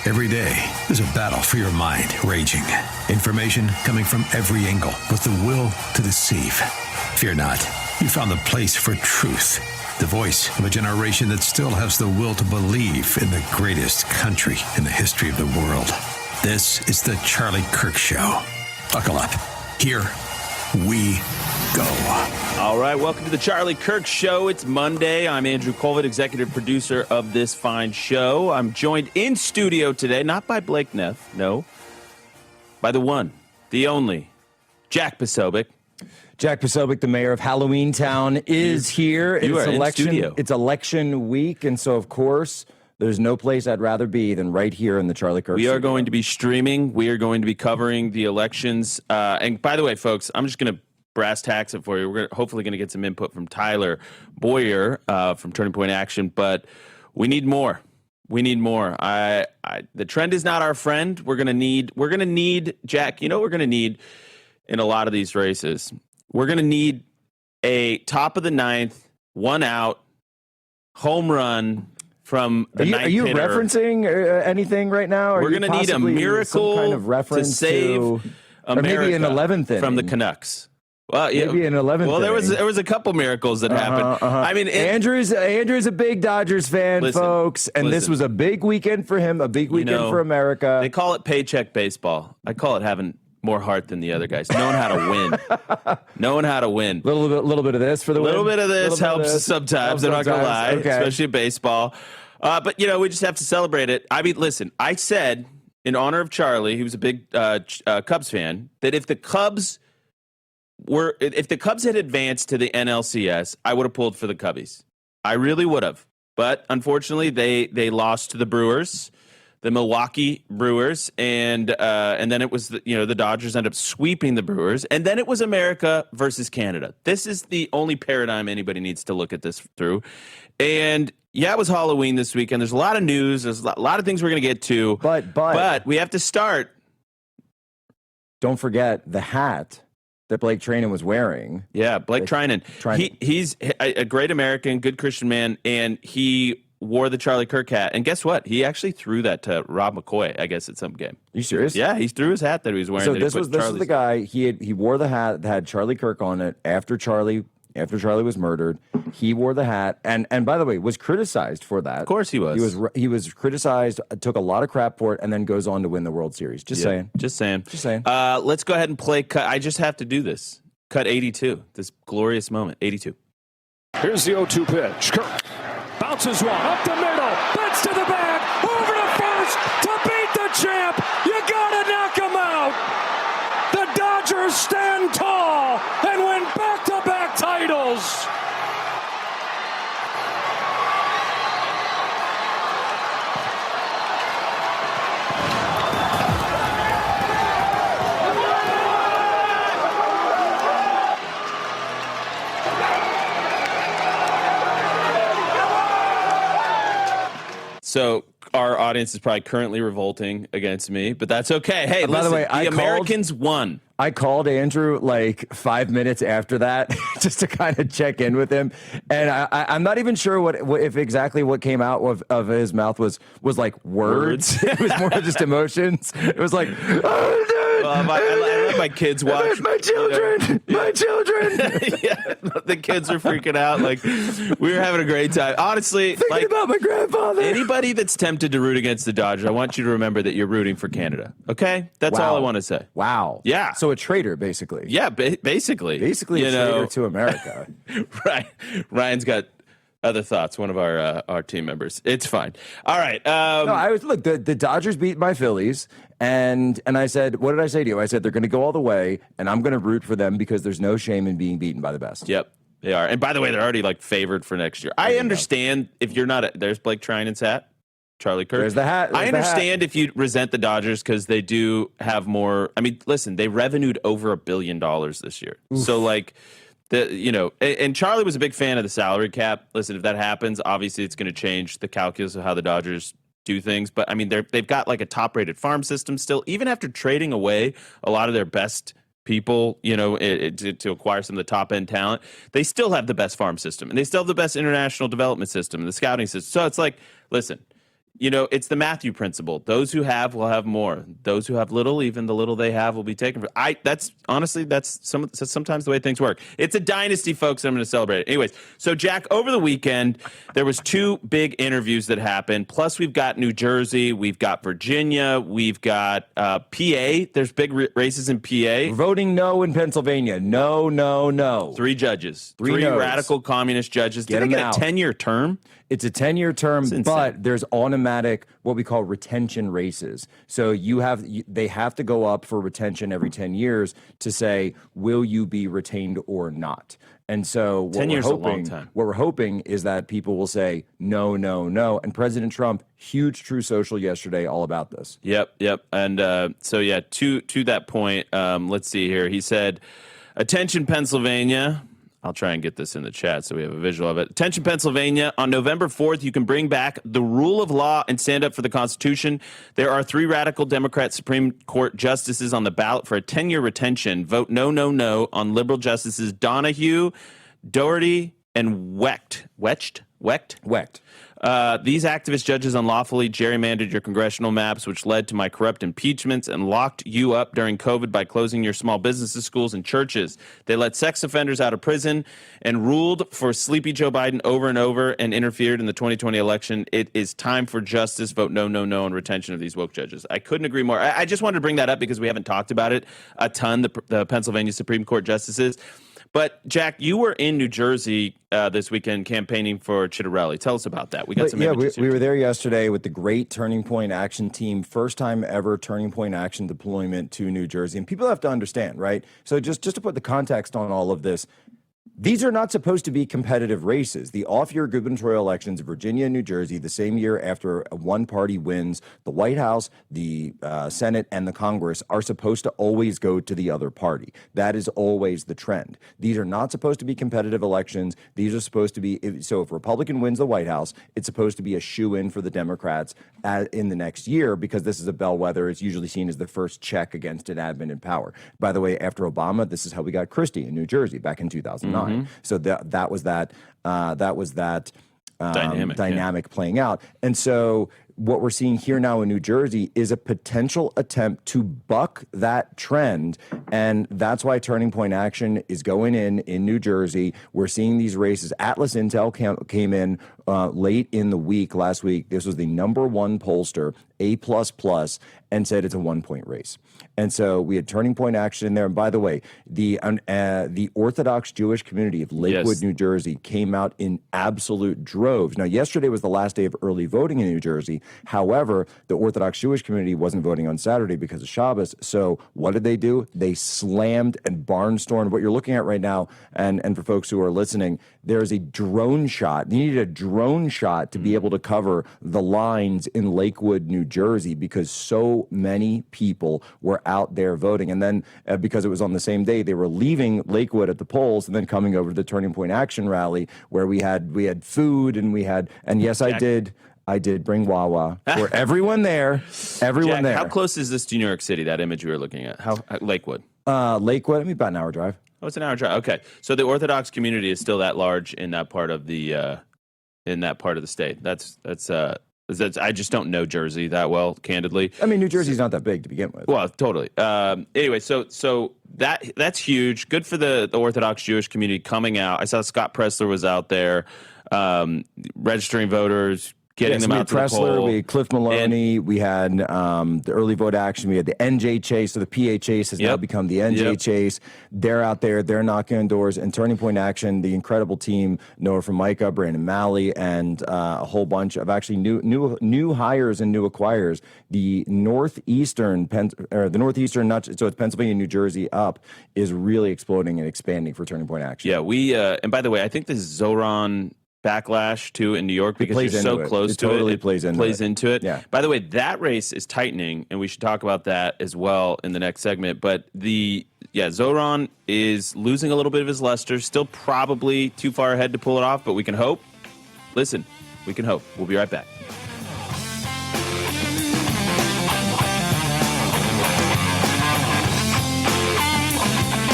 Every day, there's a battle for your mind raging. Information coming from every angle with the will to deceive. Fear not. You found the place for truth. The voice of a generation that still has the will to believe in the greatest country in the history of the world. This is the Charlie Kirk Show. Buckle up. Here we go. All right, welcome to the Charlie Kirk Show. It's Monday. I'm Andrew Colvin, executive producer of this fine show. I'm joined in studio today, not by Blake Neff, no, by the one, the only, Jack Posobiec. Jack Posobiec, the mayor of Halloweentown, is here. You are in studio. It's election week, and so, of course, there's no place I'd rather be than right here in the Charlie Kirk We are studio. going to be streaming. We are going to be covering the elections. And by the way, folks, I'm just going to brass tacks it for you. We're hopefully going to get some input from Tyler Boyer from Turning Point Action, but we need more. We need more. The trend is not our friend. We're going to need, Jack, you know what we're going to need in a lot of these races? We're going to need a top of the ninth, one out, home run from the ninth hitter. Are you referencing anything right now? We're going to need a miracle kind of reference to save America or maybe an 11th inning from the Canucks. Well, yeah. Maybe an 11th. Well, there was a couple miracles that happened. I mean, Andrew's a big Dodgers fan, folks, and this was a big weekend for him, a big weekend for America. They call it paycheck baseball. I call it having more heart than the other guys, knowing how to win, knowing how to win. Little bit of this for the win. Little bit of this helps sometimes. I'm not gonna lie, okay. Especially in baseball. But we just have to celebrate it. I mean, listen, I said in honor of Charlie, he was a big Cubs fan, that if the Cubs had advanced to the NLCS, I would have pulled for the Cubbies. I really would have. But unfortunately, they lost to the Brewers, the Milwaukee Brewers, and then it was the Dodgers ended up sweeping the Brewers, and then it was America versus Canada. This is the only paradigm anybody needs to look at this through. And yeah, it was Halloween this weekend. There's a lot of news. There's a lot of things we're going to get to. But we have to start. Don't forget the hat that Blake Treinen was wearing. Yeah, Blake Treinen. He's a great American, good Christian man, and he wore the Charlie Kirk hat. And guess what? He actually threw that to Rob McCoy, I guess, at some game. Are you serious? Yeah, he threw his hat that he was wearing. So this was the guy. He wore the hat that had Charlie Kirk on it after Charlie was murdered. He wore the hat, and by the way, was criticized for that. Of course he was. He was criticized, took a lot of crap for it, and then goes on to win the World Series. Just saying. Let's go ahead and play cut. I just have to do this. Cut 82. This glorious moment. 82. Here's the 0-2 pitch. Kirk bounces one up the middle. Bats to the bag. Over to first to beat the champ. You gotta knock him out. The Dodgers stand tall and win back-to-back titles. So our audience is probably currently revolting against me, but that's okay. Hey, by the way, the Americans won. I called Andrew like 5 minutes after that just to kind of check in with him, and I'm not even sure if exactly what came out of his mouth was like words. It was more just emotions. It was like, oh, dude. I let my kids watch. My children, my children. Yeah, the kids are freaking out. Like, we were having a great time. Honestly, thinking about my grandfather. Anybody that's tempted to root against the Dodgers, I want you to remember that you're rooting for Canada. Okay, that's all I want to say. Wow. Yeah. So a traitor, basically. Yeah, basically. Basically, a traitor to America. Right. Ryan's got other thoughts. One of our team members. It's fine. All right. No, the Dodgers beat my Phillies, and I said, what did I say to you? I said they're going to go all the way, and I'm going to root for them because there's no shame in being beaten by the best. Yep, they are. And by the way, they're already like favored for next year. I understand if you're not. There's Blake Treinen's hat. Charlie Kirk. There's the hat. I understand if you resent the Dodgers because they do have more. I mean, listen, they revenued over $1 billion this year. Oof. So like. And Charlie was a big fan of the salary cap. Listen, if that happens, obviously it's going to change the calculus of how the Dodgers do things. But I mean, they've got like a top-rated farm system still, even after trading away a lot of their best people, to acquire some of the top-end talent. They still have the best farm system, and they still have the best international development system and the scouting system. So it's like, listen, It's the Matthew principle. Those who have will have more. Those who have little, even the little they have will be taken. That's sometimes the way things work. It's a dynasty, folks. I'm going to celebrate it. Anyways, so Jack, over the weekend, there was 2 big interviews that happened. Plus, we've got New Jersey, we've got Virginia, we've got PA. There's big races in PA. Voting no in Pennsylvania. No. 3 judges. 3 no's. Radical communist judges. Did they get a 10-year term? It's a 10-year term, but there's automatic what we call retention races. So they have to go up for retention every 10 years to say, will you be retained or not? And so 10 years is a long time. What we're hoping is that people will say no. And President Trump, huge True Social yesterday, all about this. Yep. And to that point, let's see here. He said, attention, Pennsylvania. I'll try and get this in the chat so we have a visual of it. Attention, Pennsylvania. On November 4th, you can bring back the rule of law and stand up for the Constitution. There are 3 radical Democrat Supreme Court justices on the ballot for a 10-year retention. Vote no on liberal justices Donahue, Dougherty, and Wecht. These activist judges unlawfully gerrymandered your congressional maps, which led to my corrupt impeachments and locked you up during COVID by closing your small businesses, schools, and churches. They let sex offenders out of prison and ruled for sleepy Joe Biden over and over and interfered in the 2020 election. It is time for justice. Vote no on retention of these woke judges. I couldn't agree more. I just wanted to bring that up because we haven't talked about it a ton, the Pennsylvania Supreme Court justices. But, Jack, you were in New Jersey this weekend campaigning for Chitterelli. Tell us about that. We got some images here. We were there yesterday with the great Turning Point Action team, first time ever Turning Point Action deployment to New Jersey. And people have to understand, right? So just to put the context on all of this, these are not supposed to be competitive races. The off-year gubernatorial elections in Virginia and New Jersey, the same year after one party wins the White House, the Senate, and the Congress, are supposed to always go to the other party. That is always the trend. These are not supposed to be competitive elections. These are supposed to be, so if a Republican wins the White House, it's supposed to be a shoe-in for the Democrats in the next year because this is a bellwether. It's usually seen as the first check against an admin in power. By the way, after Obama, this is how we got Christie in New Jersey back in 2009. So that was that dynamic playing out. And so what we're seeing here now in New Jersey is a potential attempt to buck that trend. And that's why Turning Point Action is going in New Jersey. We're seeing these races. Atlas Intel came in late in the week last week. This was the #1 pollster, A++, and said it's a 1-point race. And so we had Turning Point Action in there. And by the way, the Orthodox Jewish community of Lakewood, New Jersey, came out in absolute droves. Now, yesterday was the last day of early voting in New Jersey. However, the Orthodox Jewish community wasn't voting on Saturday because of Shabbos. So what did they do? They slammed and barnstormed. What you're looking at right now, and for folks who are listening, there's a drone shot. You needed a drone shot to be able to cover the lines in Lakewood, New Jersey, because so many people were out there voting. And then because it was on the same day, they were leaving Lakewood at the polls and then coming over to the Turning Point Action rally where we had food and yes, Jack, I did bring Wawa for everyone there. Jack, there. How close is this to New York City, that image we were looking at? Lakewood? Lakewood, about an hour drive. Oh, it's an hour drive. Okay. So the Orthodox community is still that large in that part of the state. That's I just don't know Jersey that well, candidly. I mean, New Jersey's not that big to begin with. Well, totally. Anyway, so that's huge. Good for the Orthodox Jewish community coming out. I saw Scott Pressler was out there registering voters, getting them out to the poll. We had Cliff Maloney. We had the early vote action. We had the NJ Chase. So the PA Chase has now become the NJ Chase. They're out there. They're knocking on doors. And Turning Point Action, the incredible team, Noah from Micah, Brandon Malley, and a whole bunch of actually new hires and new acquires. The Northeastern, so it's Pennsylvania, New Jersey up, is really exploding and expanding for Turning Point Action. Yeah, we and by the way, I think this is Zoran backlash too in New York because you're so close to it. Totally plays into it. Yeah. By the way, that race is tightening, and we should talk about that as well in the next segment. But Zoran is losing a little bit of his luster. Still probably too far ahead to pull it off, but we can hope. Listen, we can hope. We'll be right back.